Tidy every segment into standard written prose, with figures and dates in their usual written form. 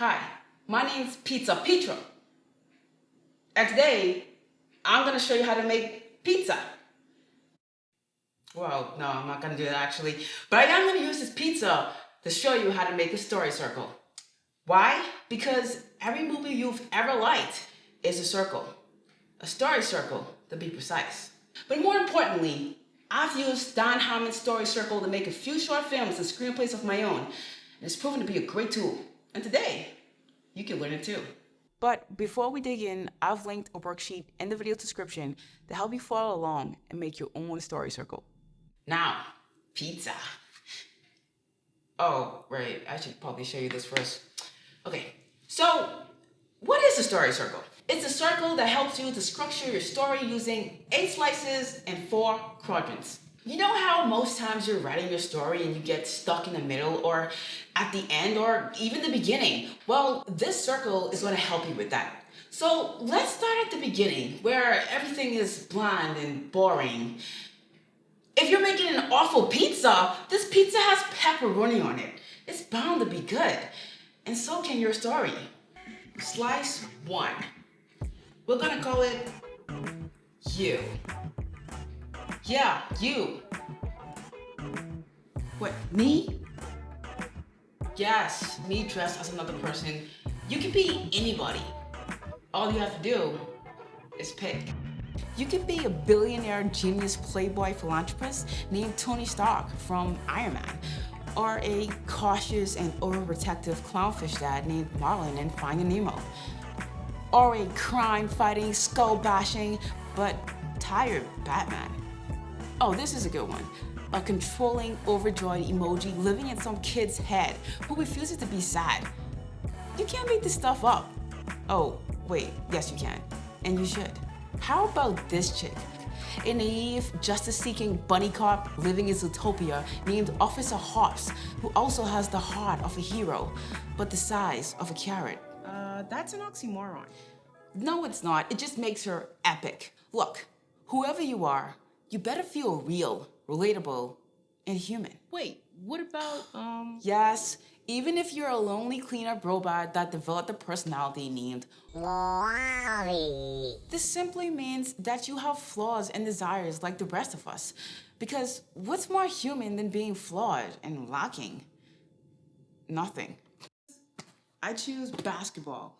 Hi, my name's Pizza Petra. And today, I'm gonna show you how to make pizza. Well, no, I'm not gonna do that actually. But I am gonna use this pizza to show you how to make a story circle. Why? Because every movie you've ever liked is a circle. A story circle, to be precise. But more importantly, I've used Dan Harmon Story Circle to make a few short films and screenplays of my own, and it's proven to be a great tool. And today, you can learn it too. But before we dig in, I've linked a worksheet in the video description to help you follow along and make your own story circle. Now, pizza. Oh, right, I should probably show you this first. Okay, so what is a story circle? It's a circle that helps you to structure your story using 8 slices and 4 quadrants. You know how most times you're writing your story and you get stuck in the middle or at the end or even the beginning? Well, this circle is going to help you with that. So let's start at the beginning where everything is bland and boring. If you're making an awful pizza, this pizza has pepperoni on it. It's bound to be good. And so can your story. Slice 1. We're gonna call it you. Yeah, you. What, me? Yes, me dressed as another person. You can be anybody. All you have to do is pick. You can be a billionaire genius playboy philanthropist named Tony Stark from Iron Man, or a cautious and overprotective clownfish dad named Marlin in Finding Nemo, or a crime-fighting, skull-bashing, but tired Batman. Oh, this is a good one. A controlling, overjoyed emoji living in some kid's head who refuses to be sad. You can't make this stuff up. Oh, wait, yes you can, and you should. How about this chick? A naive, justice-seeking bunny cop living in Zootopia named Officer Hops, who also has the heart of a hero, but the size of a carrot. That's an oxymoron. No, it's not. It just makes her epic. Look, whoever you are, you better feel real, relatable, and human. Wait, what about, Yes, even if you're a lonely cleanup robot that developed a personality named Wally. This simply means that you have flaws and desires like the rest of us. Because what's more human than being flawed and lacking? Nothing. I choose basketball.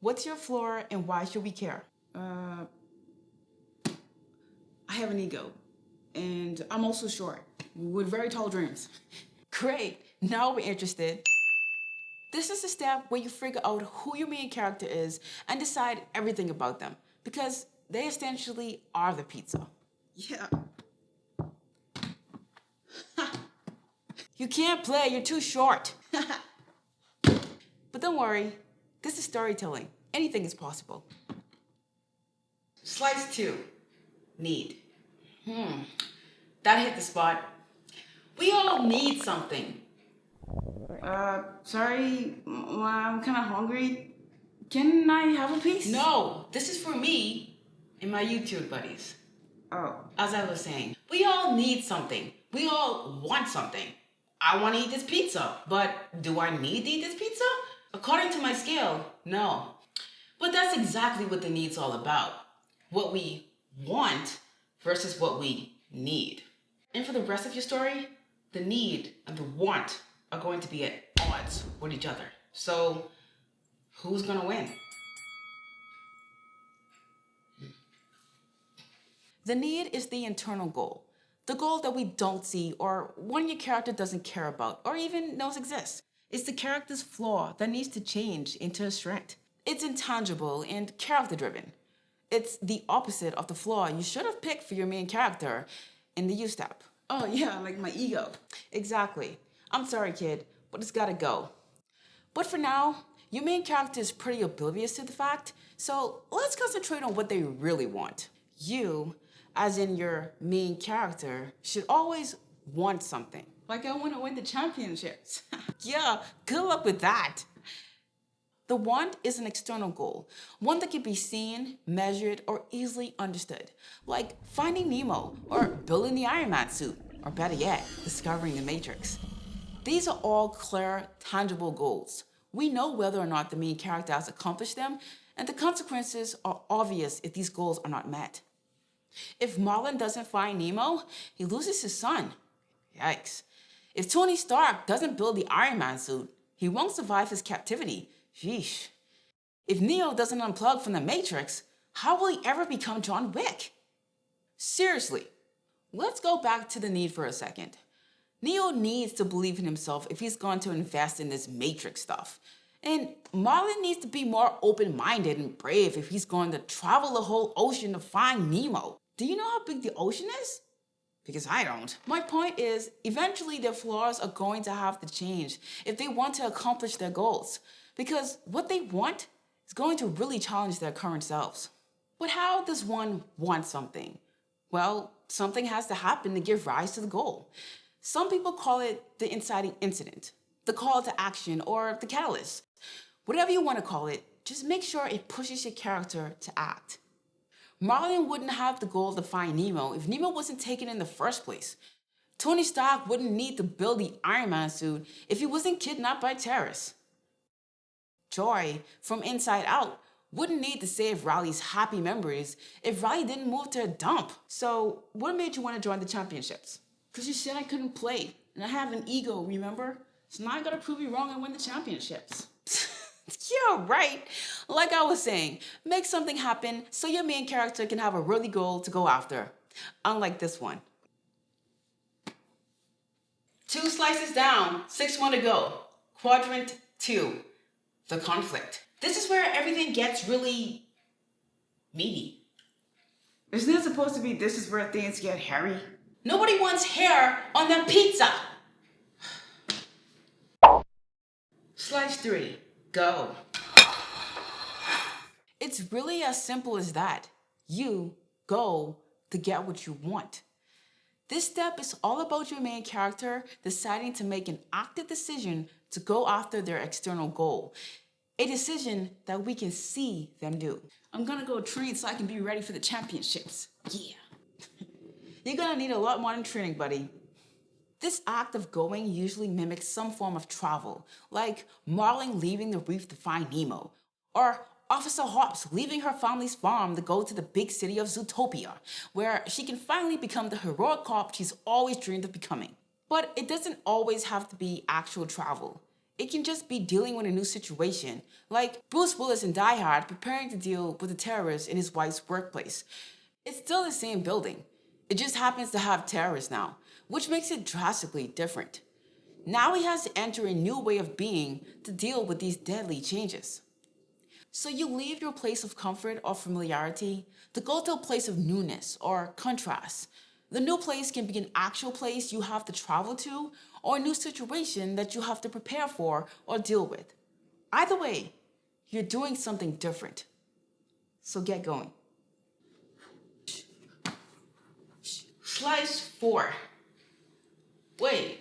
What's your flaw and why should we care? I have an ego. And I'm also short, with very tall dreams. Great, now we're interested. This is the step where you figure out who your main character is and decide everything about them, because they essentially are the pizza. Yeah. You can't play, you're too short. But don't worry, this is storytelling. Anything is possible. Slice 2, need. That hit the spot. We all need something. Sorry, I'm kind of hungry. Can I have a piece? No, this is for me and my YouTube buddies. Oh. As I was saying, we all need something. We all want something. I want to eat this pizza, but do I need to eat this pizza? According to my scale, no. But that's exactly what the need's all about. What we want versus what we need. And for the rest of your story, the need and the want are going to be at odds with each other. So, who's gonna win? The need is the internal goal. The goal that we don't see or one your character doesn't care about or even knows exists. It's the character's flaw that needs to change into a strength. It's intangible and character-driven. It's the opposite of the flaw you should have picked for your main character in the you step. Oh yeah, like my ego. Exactly. I'm sorry, kid, but it's gotta go. But for now, your main character is pretty oblivious to the fact, so let's concentrate on what they really want. You, as in your main character, should always want something. Like I want to win the championships. Yeah, good luck with that. The want is an external goal, one that can be seen, measured, or easily understood, like finding Nemo, or building the Iron Man suit, or better yet, discovering the Matrix. These are all clear, tangible goals. We know whether or not the main character has accomplished them, and the consequences are obvious if these goals are not met. If Marlin doesn't find Nemo, he loses his son. Yikes. If Tony Stark doesn't build the Iron Man suit, he won't survive his captivity. Sheesh. If Neo doesn't unplug from the Matrix, how will he ever become John Wick? Seriously, let's go back to the need for a second. Neo needs to believe in himself if he's going to invest in this Matrix stuff. And Marlin needs to be more open-minded and brave if he's going to travel the whole ocean to find Nemo. Do you know how big the ocean is? Because I don't. My point is, eventually their flaws are going to have to change if they want to accomplish their goals. Because what they want is going to really challenge their current selves. But how does one want something? Well, something has to happen to give rise to the goal. Some people call it the inciting incident, the call to action, or the catalyst. Whatever you want to call it, just make sure it pushes your character to act. Marlin wouldn't have the goal to find Nemo if Nemo wasn't taken in the first place. Tony Stark wouldn't need to build the Iron Man suit if he wasn't kidnapped by terrorists. Joy, from Inside Out, wouldn't need to save Riley's happy memories if Riley didn't move to a dump. So, what made you want to join the championships? Because you said I couldn't play, and I have an ego, remember? So now I gotta prove you wrong and win the championships. Yeah, right. Like I was saying, make something happen so your main character can have a really goal to go after. Unlike this one. 2 slices down, 6 more to go. Quadrant 2. The conflict. This is where everything gets really meaty. Isn't it supposed to be this is where things get hairy? Nobody wants hair on their pizza! Slice 3. Go. It's really as simple as that. You go to get what you want. This step is all about your main character deciding to make an active decision to go after their external goal. A decision that we can see them do. I'm gonna go train so I can be ready for the championships. Yeah. You're gonna need a lot more than training, buddy. This act of going usually mimics some form of travel, like Marlin leaving the reef to find Nemo, or Officer Hobbs leaving her family's farm to go to the big city of Zootopia, where she can finally become the heroic cop she's always dreamed of becoming. But it doesn't always have to be actual travel. It can just be dealing with a new situation, like Bruce Willis in Die Hard preparing to deal with the terrorists in his wife's workplace. It's still the same building. It just happens to have terrorists now, which makes it drastically different. Now he has to enter a new way of being to deal with these deadly changes. So you leave your place of comfort or familiarity to go to a place of newness or contrast. The new place can be an actual place you have to travel to or a new situation that you have to prepare for or deal with. Either way, you're doing something different. So get going. Slice 4. Wait,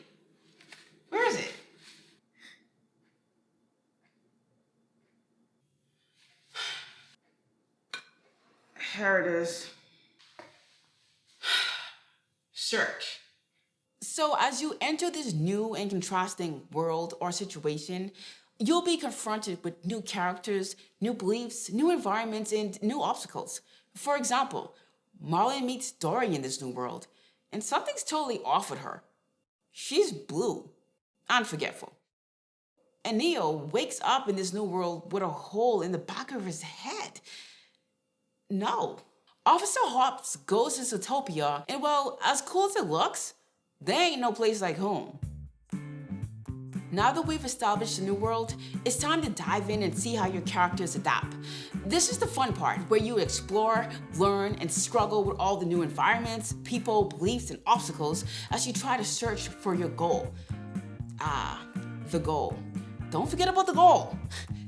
where is it? Here it is. Search. So as you enter this new and contrasting world or situation, you'll be confronted with new characters, new beliefs, new environments, and new obstacles. For example, Marlin meets Dory in this new world, and something's totally off with her. She's blue and forgetful. And Neo wakes up in this new world with a hole in the back of his head. No. Officer Hobbs goes to Zootopia, and well, as cool as it looks, there ain't no place like home. Now that we've established a new world, it's time to dive in and see how your characters adapt. This is the fun part, where you explore, learn, and struggle with all the new environments, people, beliefs, and obstacles as you try to search for your goal. The goal. Don't forget about the goal.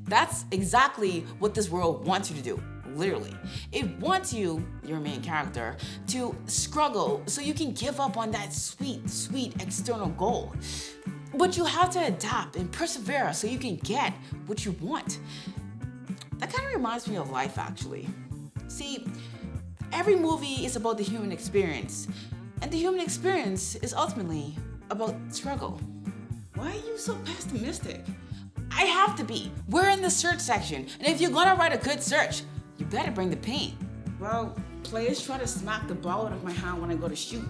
That's exactly what this world wants you to do, literally. It wants you, your main character, to struggle so you can give up on that sweet, sweet external goal. But you have to adapt and persevere so you can get what you want. That kind of reminds me of life, actually. See, every movie is about the human experience, and the human experience is ultimately about struggle. Why are you so pessimistic? I have to be. We're in the search section, and if you're gonna write a good search, you better bring the paint. Well, players try to smack the ball out of my hand when I go to shoot,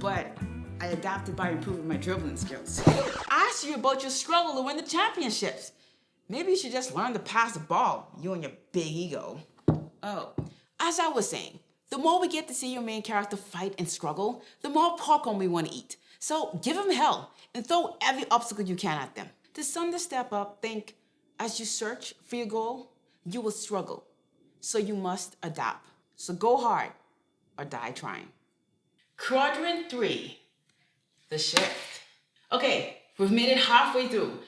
but I adapted by improving my dribbling skills. I asked you about your struggle to win the championships. Maybe you should just learn to pass the ball, you and your big ego. Oh, as I was saying, the more we get to see your main character fight and struggle, the more popcorn we want to eat. So give them hell and throw every obstacle you can at them. To some to step up, think, as you search for your goal, you will struggle. So you must adapt. So go hard or die trying. Quadrant 3, the shift. Okay, we've made it halfway through.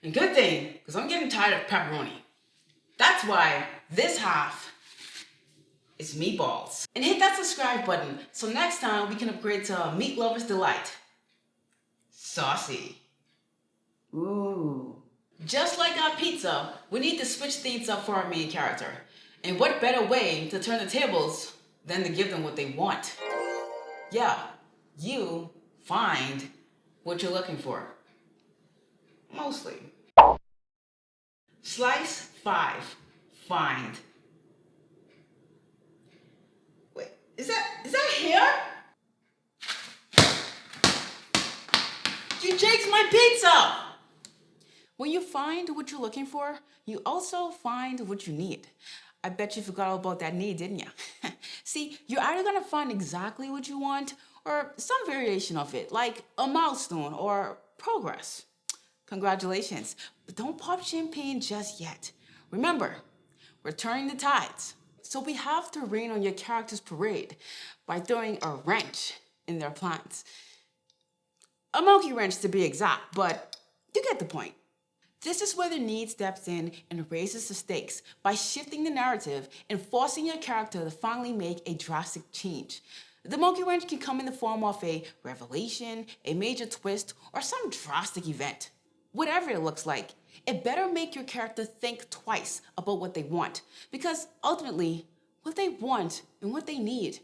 And good thing, because I'm getting tired of pepperoni. That's why this half is meatballs. And hit that subscribe button so next time we can upgrade to Meat Lover's Delight. Saucy. Ooh. Just like our pizza, we need to switch things up for our main character. And what better way to turn the tables than to give them what they want? Yeah, you find what you're looking for. Mostly. Slice 5. Find. Wait, is that hair? You jaked my pizza! When you find what you're looking for, you also find what you need. I bet you forgot all about that need, didn't you? See, you're either gonna find exactly what you want or some variation of it, like a milestone or progress. Congratulations, but don't pop champagne just yet. Remember, we're turning the tides. So we have to rain on your character's parade by throwing a wrench in their plans. A monkey wrench to be exact, but you get the point. This is where the need steps in and raises the stakes by shifting the narrative and forcing your character to finally make a drastic change. The monkey wrench can come in the form of a revelation, a major twist, or some drastic event. Whatever it looks like, it better make your character think twice about what they want, because ultimately, what they want and what they need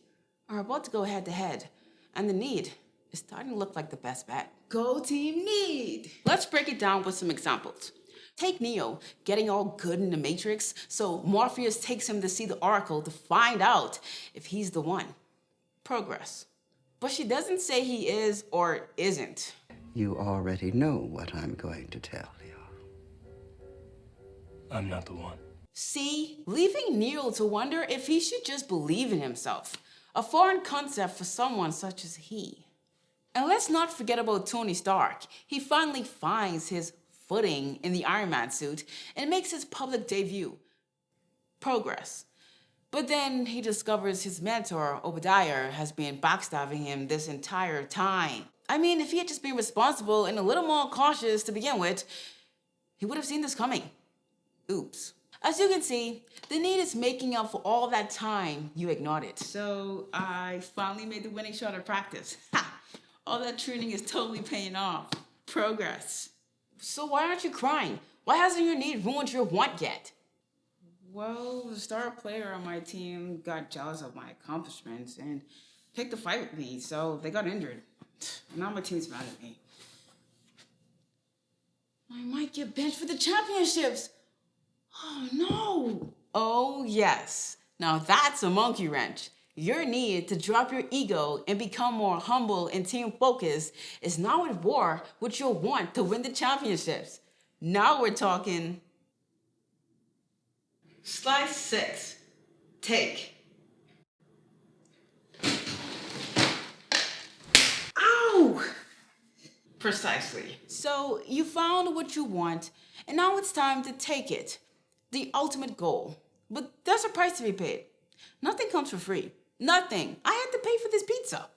are about to go head to head, and the need is starting to look like the best bet. Go team need! Let's break it down with some examples. Take Neo getting all good in the Matrix, so Morpheus takes him to see the Oracle to find out if he's the one. Progress. But she doesn't say he is or isn't. You already know what I'm going to tell you. I'm not the one. See, leaving Neo to wonder if he should just believe in himself. A foreign concept for someone such as he. And let's not forget about Tony Stark. He finally finds his footing in the Iron Man suit and makes his public debut. Progress. But then he discovers his mentor, Obadiah, has been backstabbing him this entire time. I mean, if he had just been responsible and a little more cautious to begin with, he would have seen this coming. Oops. As you can see, the need is making up for all that time you ignored it. So I finally made the winning shot at practice. Ha! All that training is totally paying off. Progress. So why aren't you crying? Why hasn't your need ruined your want yet? Well, the star player on my team got jealous of my accomplishments and picked a fight with me, so they got injured. Now my team's mad at me. I might get benched for the championships. Oh no! Oh yes. Now that's a monkey wrench. Your need to drop your ego and become more humble and team focused is now at war with your want to win the championships. Now we're talking. Slice 6. Take. Ow! Precisely. So you found what you want, and now it's time to take it. The ultimate goal. But there's a price to be paid. Nothing comes for free. Nothing. I had to pay for this pizza.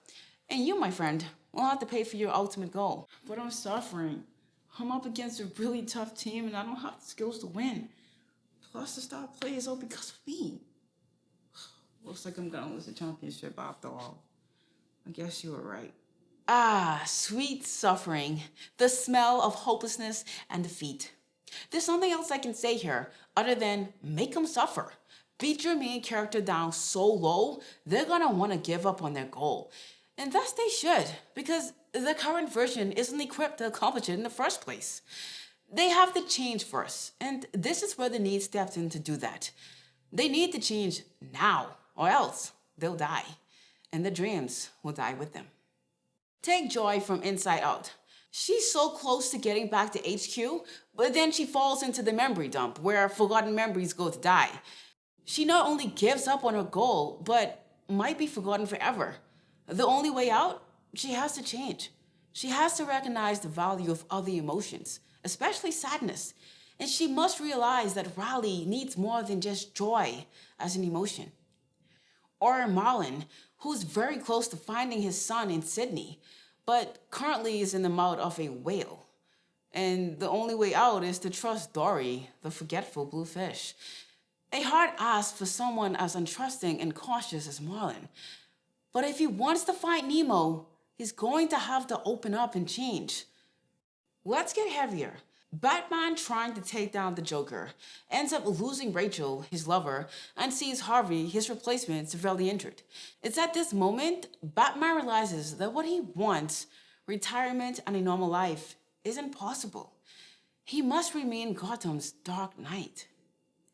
And you, my friend, will have to pay for your ultimate goal. But I'm suffering. I'm up against a really tough team and I don't have the skills to win. Plus the star play is all because of me. Looks like I'm gonna lose the championship after all. I guess you were right. Ah, sweet suffering. The smell of hopelessness and defeat. There's something else I can say here other than make them suffer. Beat your main character down so low, they're gonna wanna give up on their goal. And thus they should, because the current version isn't equipped to accomplish it in the first place. They have to change first, and this is where the need steps in to do that. They need to change now, or else they'll die, and the dreams will die with them. Take Joy from Inside Out. She's so close to getting back to HQ, but then she falls into the memory dump where forgotten memories go to die. She not only gives up on her goal, but might be forgotten forever. The only way out? She has to change. She has to recognize the value of other emotions, especially sadness. And she must realize that Riley needs more than just joy as an emotion. Or Marlon, who's very close to finding his son in Sydney, but currently is in the mouth of a whale. And the only way out is to trust Dory, the forgetful blue fish. A hard ask for someone as untrusting and cautious as Marlon. But if he wants to find Nemo, he's going to have to open up and change. Let's get heavier. Batman, trying to take down the Joker, ends up losing Rachel, his lover, and sees Harvey, his replacement, severely injured. It's at this moment Batman realizes that what he wants, retirement and a normal life, isn't possible. He must remain Gotham's Dark Knight.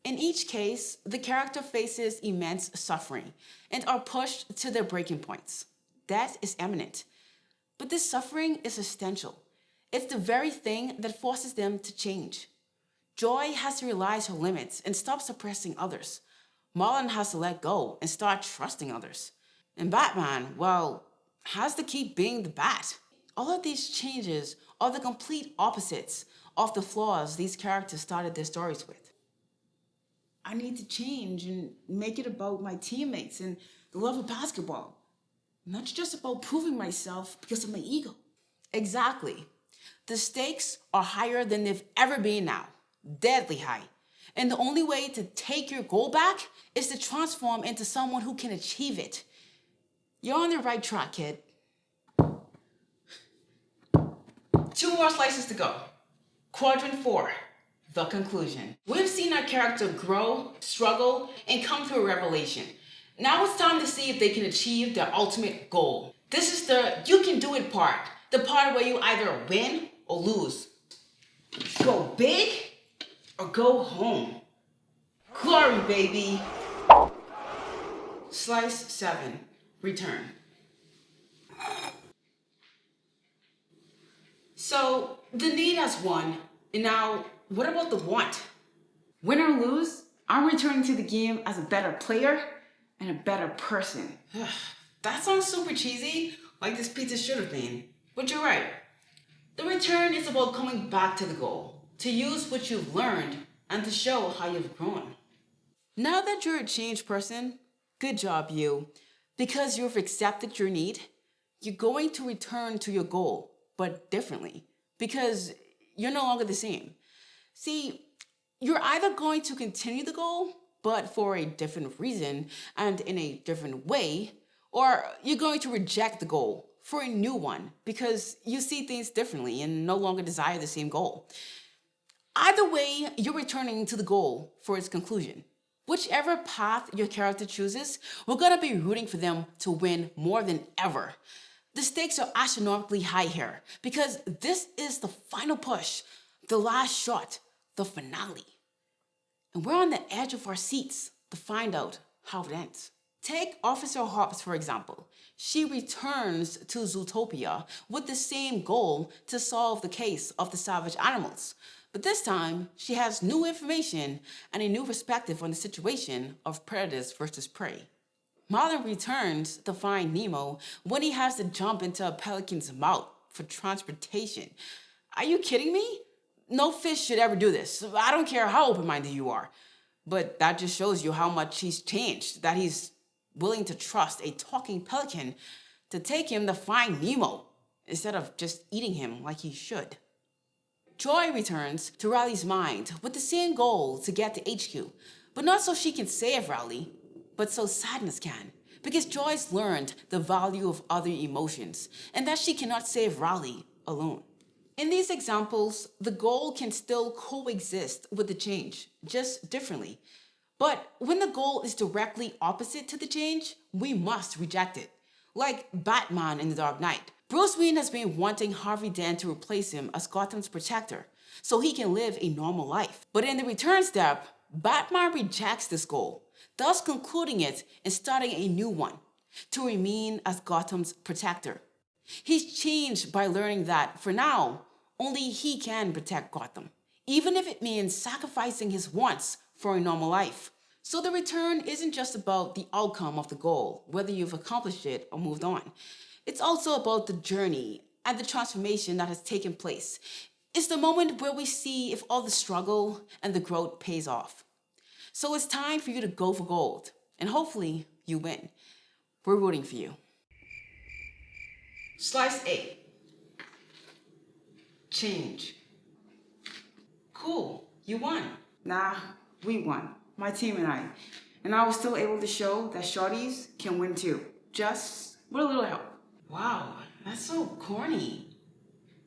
In each case, the character faces immense suffering and are pushed to their breaking points. Death is imminent. But this suffering is essential. It's the very thing that forces them to change. Joy has to realize her limits and stop suppressing others. Marlon has to let go and start trusting others. And Batman, well, has to keep being the Bat. All of these changes are the complete opposites of the flaws these characters started their stories with. I need to change and make it about my teammates and the love of basketball. Not just about proving myself because of my ego. Exactly. The stakes are higher than they've ever been now. Deadly high. And the only way to take your goal back is to transform into someone who can achieve it. You're on the right track, kid. 2 more slices to go. Quadrant 4. The conclusion. We've seen our character grow, struggle, and come to a revelation. Now it's time to see if they can achieve their ultimate goal. This is the you can do it part. The part where you either win or lose. Go big or go home. Glory, baby. Slice 7. Return. So, the need has won. And now, what about the want? Win or lose, I'm returning to the game as a better player and a better person. That sounds super cheesy, like this pizza should have been. But you're right. The return is about coming back to the goal, to use what you've learned, and to show how you've grown. Now that you're a changed person, good job, you. Because you've accepted your need, you're going to return to your goal, but differently. Because you're no longer the same. See, you're either going to continue the goal, but for a different reason and in a different way, or you're going to reject the goal for a new one because you see things differently and no longer desire the same goal. Either way, you're returning to the goal for its conclusion. Whichever path your character chooses, we're going to be rooting for them to win more than ever. The stakes are astronomically high here because this is the final push, the last shot, the finale. And we're on the edge of our seats to find out how it ends. Take Officer Hobbs, for example. She returns to Zootopia with the same goal to solve the case of the savage animals. But this time, she has new information and a new perspective on the situation of predators versus prey. Marlon returns to find Nemo when he has to jump into a pelican's mouth for transportation. Are you kidding me? No fish should ever do this. I don't care how open-minded you are. But that just shows you how much he's changed, that he's willing to trust a talking pelican to take him to find Nemo instead of just eating him like he should. Joy returns to Riley's mind with the same goal to get to HQ, but not so she can save Riley, but so Sadness can. Because Joy's learned the value of other emotions and that she cannot save Riley alone. In these examples, the goal can still coexist with the change, just differently. But when the goal is directly opposite to the change, we must reject it. Like Batman in The Dark Knight. Bruce Wayne has been wanting Harvey Dent to replace him as Gotham's protector so he can live a normal life. But in the return step, Batman rejects this goal, thus concluding it and starting a new one, to remain as Gotham's protector. He's changed by learning that, for now, only he can protect Gotham, even if it means sacrificing his wants for a normal life. So the return isn't just about the outcome of the goal, whether you've accomplished it or moved on. It's also about the journey and the transformation that has taken place. It's the moment where we see if all the struggle and the growth pays off. So it's time for you to go for gold, and hopefully you win. We're rooting for you. Slice A. Change. Cool, you won. Nah, we won. My team and I. And I was still able to show that shorties can win too. Just with a little help. Wow, that's so corny.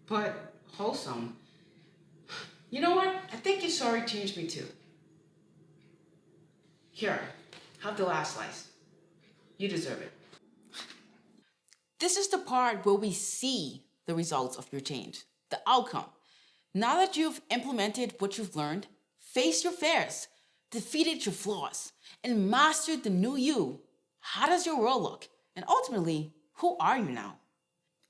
But wholesome. You know what? I think your story changed me too. Here, have the last slice. You deserve it. This is the part where we see the results of your change, the outcome. Now that you've implemented what you've learned, faced your fears, defeated your flaws, and mastered the new you, how does your world look? And ultimately, who are you now?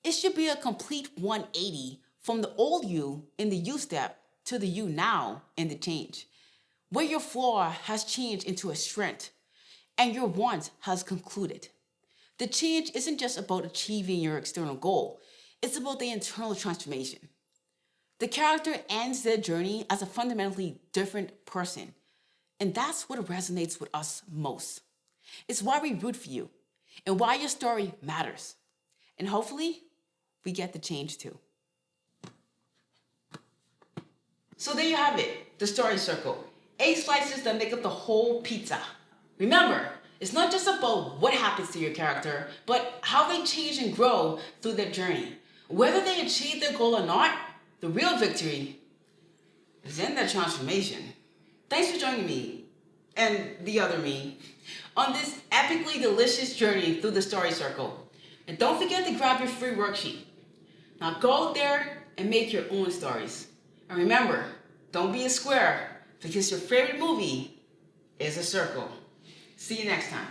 It should be a complete 180 from the old you in the you step to the you now in the change, where your flaw has changed into a strength and your want has concluded. The change isn't just about achieving your external goal, it's about the internal transformation. The character ends their journey as a fundamentally different person, and that's what resonates with us most. It's why we root for you, and why your story matters. And hopefully, we get the change too. So there you have it, the story circle. 8 slices that make up the whole pizza. Remember, it's not just about what happens to your character, but how they change and grow through their journey. Whether they achieve their goal or not, the real victory is in their transformation. Thanks for joining me, and the other me, on this epically delicious journey through the story circle. And don't forget to grab your free worksheet. Now go out there and make your own stories. And remember, don't be a square, because your favorite movie is a circle. See you next time.